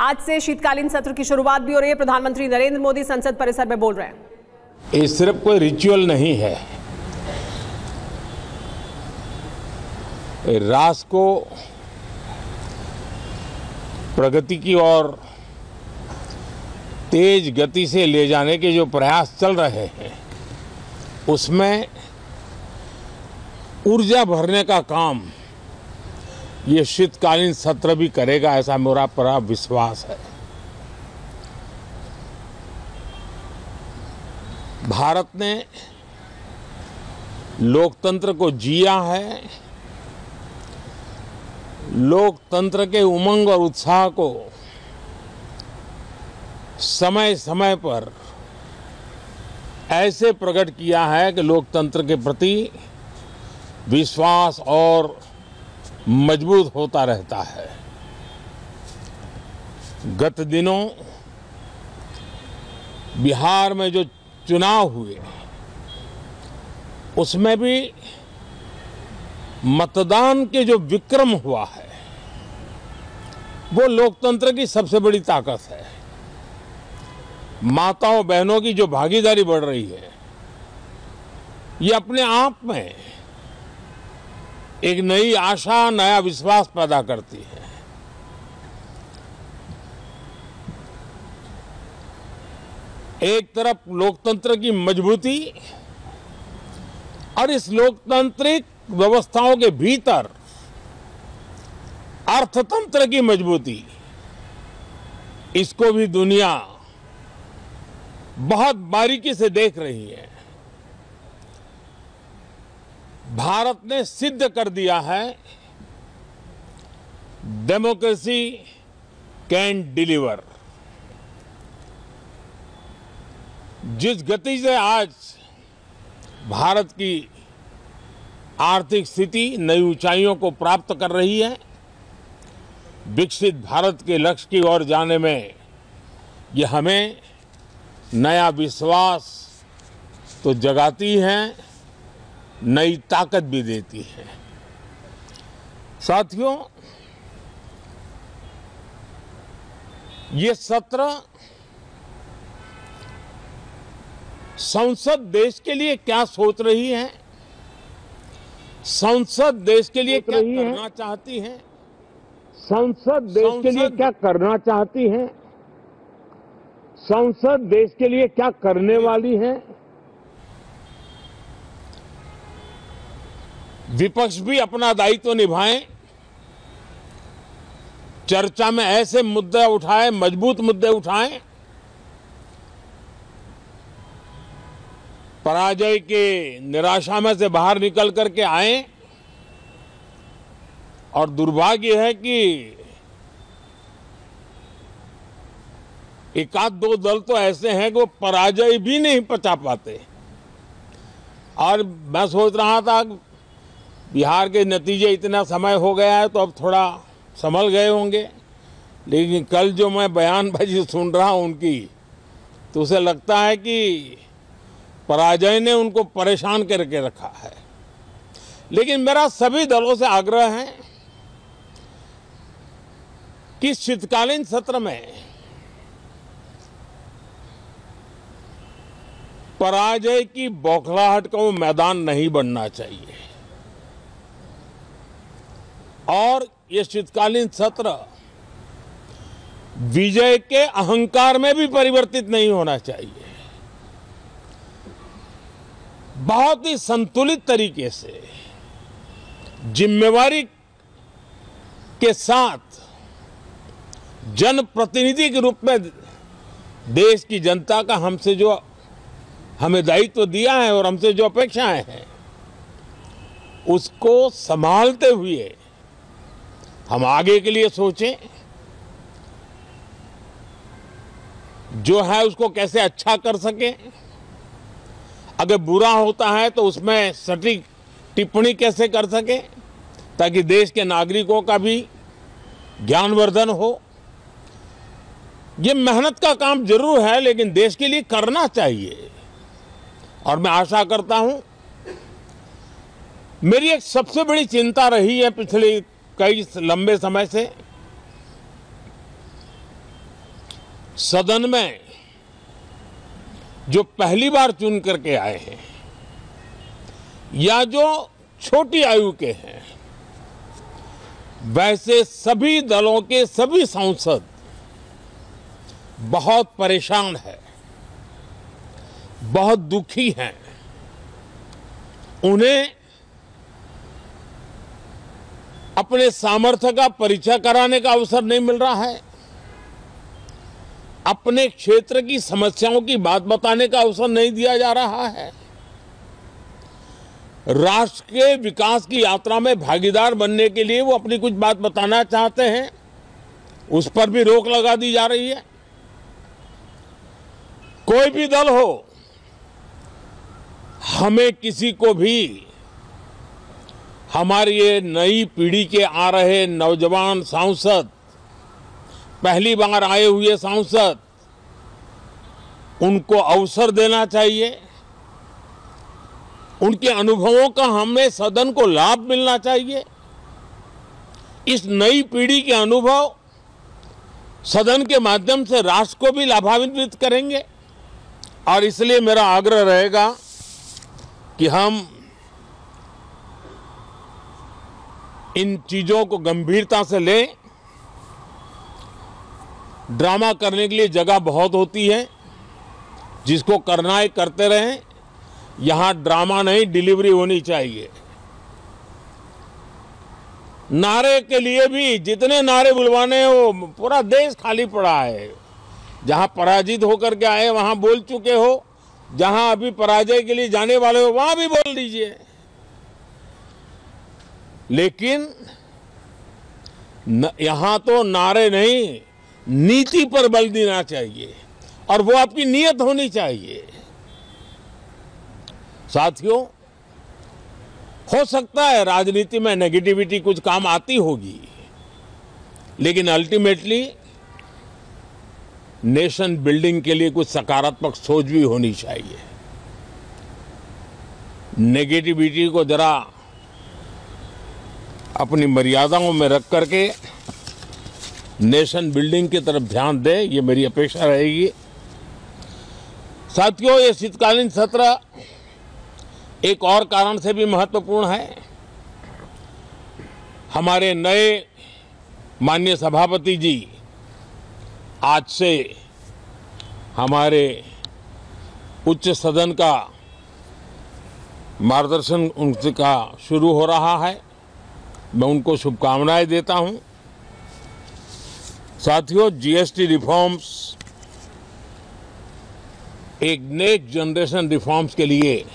आज से शीतकालीन सत्र की शुरुआत भी हो रही है। प्रधानमंत्री नरेंद्र मोदी संसद परिसर में बोल रहे हैं। ये सिर्फ कोई रिचुअल नहीं है, राष्ट्र को प्रगति की ओर तेज गति से ले जाने के जो प्रयास चल रहे हैं उसमें ऊर्जा भरने का काम ये शीतकालीन सत्र भी करेगा, ऐसा मेरा पूरा विश्वास है। भारत ने लोकतंत्र को जिया है, लोकतंत्र के उमंग और उत्साह को समय समय पर ऐसे प्रकट किया है कि लोकतंत्र के प्रति विश्वास और मजबूत होता रहता है। गत दिनों बिहार में जो चुनाव हुए उसमें भी मतदान के जो विक्रम हुआ है वो लोकतंत्र की सबसे बड़ी ताकत है। माताओं बहनों की जो भागीदारी बढ़ रही है ये अपने आप में एक नई आशा, नया विश्वास पैदा करती है। एक तरफ लोकतंत्र की मजबूती और इस लोकतांत्रिक व्यवस्थाओं के भीतर अर्थतंत्र की मजबूती, इसको भी दुनिया बहुत बारीकी से देख रही है। भारत ने सिद्ध कर दिया है डेमोक्रेसी कैन डिलीवर। जिस गति से आज भारत की आर्थिक स्थिति नई ऊंचाइयों को प्राप्त कर रही है, विकसित भारत के लक्ष्य की ओर जाने में ये हमें नया विश्वास तो जगाती है, नई ताकत भी देती है। साथियों, ये सत्र संसद देश के लिए क्या सोच रही है, संसद देश के लिए क्या करना चाहती है, संसद देश के लिए क्या करना चाहती है, संसद देश के लिए क्या करने वाली है। विपक्ष भी अपना दायित्व निभाएं, चर्चा में ऐसे मुद्दे उठाएं, मजबूत मुद्दे उठाएं, पराजय के निराशा में से बाहर निकल करके आए। और दुर्भाग्य है कि एक आध दो दल तो ऐसे हैं कि वो पराजय भी नहीं पचा पाते। और मैं सोच रहा था बिहार के नतीजे इतना समय हो गया है तो अब थोड़ा संभल गए होंगे, लेकिन कल जो मैं बयानबाजी सुन रहा हूं उनकी, तो उसे लगता है कि पराजय ने उनको परेशान करके रखा है। लेकिन मेरा सभी दलों से आग्रह है कि शीतकालीन सत्र में पराजय की बौखलाहट का वो मैदान नहीं बनना चाहिए और ये शीतकालीन सत्र विजय के अहंकार में भी परिवर्तित नहीं होना चाहिए। बहुत ही संतुलित तरीके से जिम्मेवारी के साथ जनप्रतिनिधि के रूप में देश की जनता का हमसे जो हमें दायित्व दिया है और हमसे जो अपेक्षाएं हैं उसको संभालते हुए हम आगे के लिए सोचें, जो है उसको कैसे अच्छा कर सकें। अगर बुरा होता है तो उसमें सटीक टिप्पणी कैसे कर सकें ताकि देश के नागरिकों का भी ज्ञानवर्धन हो। ये मेहनत का काम जरूर है लेकिन देश के लिए करना चाहिए। और मैं आशा करता हूं, मेरी एक सबसे बड़ी चिंता रही है पिछले कई लंबे समय से सदन में जो पहली बार चुन करके आए हैं या जो छोटी आयु के हैं, वैसे सभी दलों के सभी सांसद बहुत परेशान हैं, बहुत दुखी हैं। उन्हें अपने सामर्थ्य का परिचय कराने का अवसर नहीं मिल रहा है, अपने क्षेत्र की समस्याओं की बात बताने का अवसर नहीं दिया जा रहा है। राष्ट्र के विकास की यात्रा में भागीदार बनने के लिए वो अपनी कुछ बात बताना चाहते हैं, उस पर भी रोक लगा दी जा रही है। कोई भी दल हो, हमें किसी को भी हमारी ये नई पीढ़ी के आ रहे नौजवान सांसद, पहली बार आए हुए सांसद, उनको अवसर देना चाहिए। उनके अनुभवों का हमें सदन को लाभ मिलना चाहिए। इस नई पीढ़ी के अनुभव सदन के माध्यम से राष्ट्र को भी लाभान्वित करेंगे और इसलिए मेरा आग्रह रहेगा कि हम इन चीजों को गंभीरता से लें। ड्रामा करने के लिए जगह बहुत होती है, जिसको करना है करते रहें। यहां ड्रामा नहीं, डिलीवरी होनी चाहिए। नारे के लिए भी जितने नारे बुलवाने हैं, वो पूरा देश खाली पड़ा है। जहां पराजित होकर के आए वहां बोल चुके हो, जहां अभी पराजय के लिए जाने वाले हो वहां भी बोल दीजिए। लेकिन यहां तो नारे नहीं, नीति पर बल देना चाहिए और वो आपकी नीयत होनी चाहिए। साथियों, हो सकता है राजनीति में नेगेटिविटी कुछ काम आती होगी, लेकिन अल्टीमेटली नेशन बिल्डिंग के लिए कुछ सकारात्मक सोच भी होनी चाहिए। नेगेटिविटी को जरा अपनी मर्यादाओं में रख करके नेशन बिल्डिंग की तरफ ध्यान दे, ये मेरी अपेक्षा रहेगी। साथियों, ये शीतकालीन सत्र एक और कारण से भी महत्वपूर्ण है। हमारे नए माननीय सभापति जी आज से हमारे उच्च सदन का मार्गदर्शन उनका शुरू हो रहा है। मैं उनको शुभकामनाएं देता हूं। साथियों, जीएसटी रिफॉर्म्स एक नेक्स्ट जनरेशन रिफॉर्म्स के लिए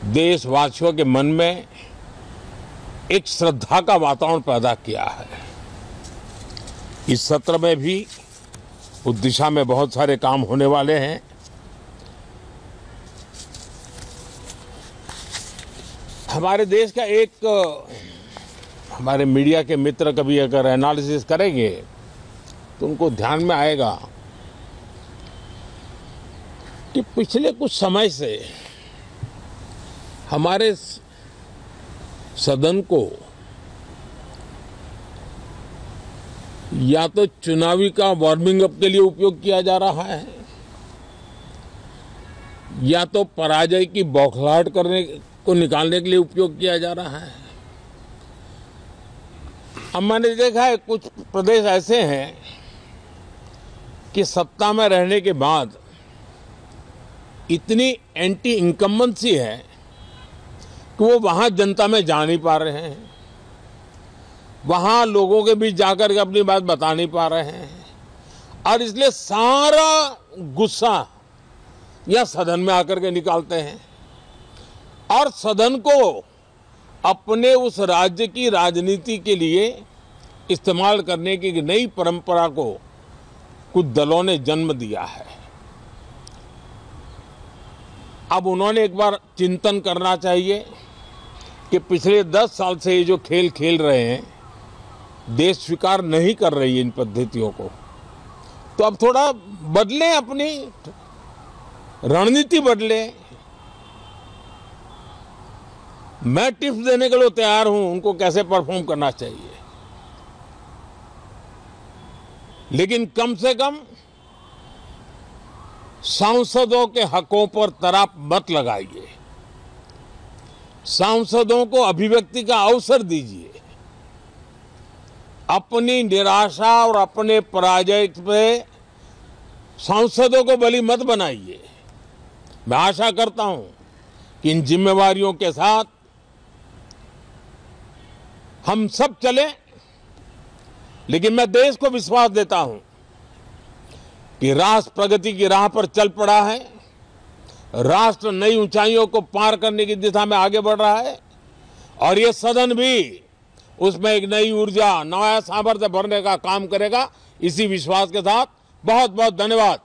देशवासियों के मन में एक श्रद्धा का वातावरण पैदा किया है। इस सत्र में भी उस दिशा में बहुत सारे काम होने वाले हैं। हमारे देश का एक हमारे मीडिया के मित्र कभी अगर एनालिसिस करेंगे तो उनको ध्यान में आएगा कि पिछले कुछ समय से हमारे सदन को या तो चुनावी का वार्मिंग अप के लिए उपयोग किया जा रहा है, या तो पराजय की बौखलाहट करने को निकालने के लिए उपयोग किया जा रहा है। अब मैंने देखा है कुछ प्रदेश ऐसे हैं कि सत्ता में रहने के बाद इतनी एंटी इनकम्बेंसी है कि वो वहां जनता में जा नहीं पा रहे हैं, वहां लोगों के बीच जाकर के अपनी बात बता नहीं पा रहे हैं, और इसलिए सारा गुस्सा या सदन में आकर के निकालते हैं और सदन को अपने उस राज्य की राजनीति के लिए इस्तेमाल करने की नई परंपरा को कुछ दलों ने जन्म दिया है। अब उन्होंने एक बार चिंतन करना चाहिए कि पिछले 10 साल से ये जो खेल खेल रहे हैं, देश स्वीकार नहीं कर रही है इन पद्धतियों को, तो अब थोड़ा बदलें, अपनी रणनीति बदलें। मैं टिप्स देने के लिए तैयार हूं उनको कैसे परफॉर्म करना चाहिए। लेकिन कम से कम सांसदों के हकों पर तराप मत लगाइए। सांसदों को अभिव्यक्ति का अवसर दीजिए। अपनी निराशा और अपने पराजय पे सांसदों को बलि मत बनाइए। मैं आशा करता हूं कि इन जिम्मेवारियों के साथ हम सब चलें, लेकिन मैं देश को विश्वास देता हूं कि राष्ट्र प्रगति की राह पर चल पड़ा है। राष्ट्र नई ऊंचाइयों को पार करने की दिशा में आगे बढ़ रहा है और ये सदन भी उसमें एक नई ऊर्जा, नया सामर्थ्य भरने का काम करेगा। इसी विश्वास के साथ बहुत बहुत धन्यवाद।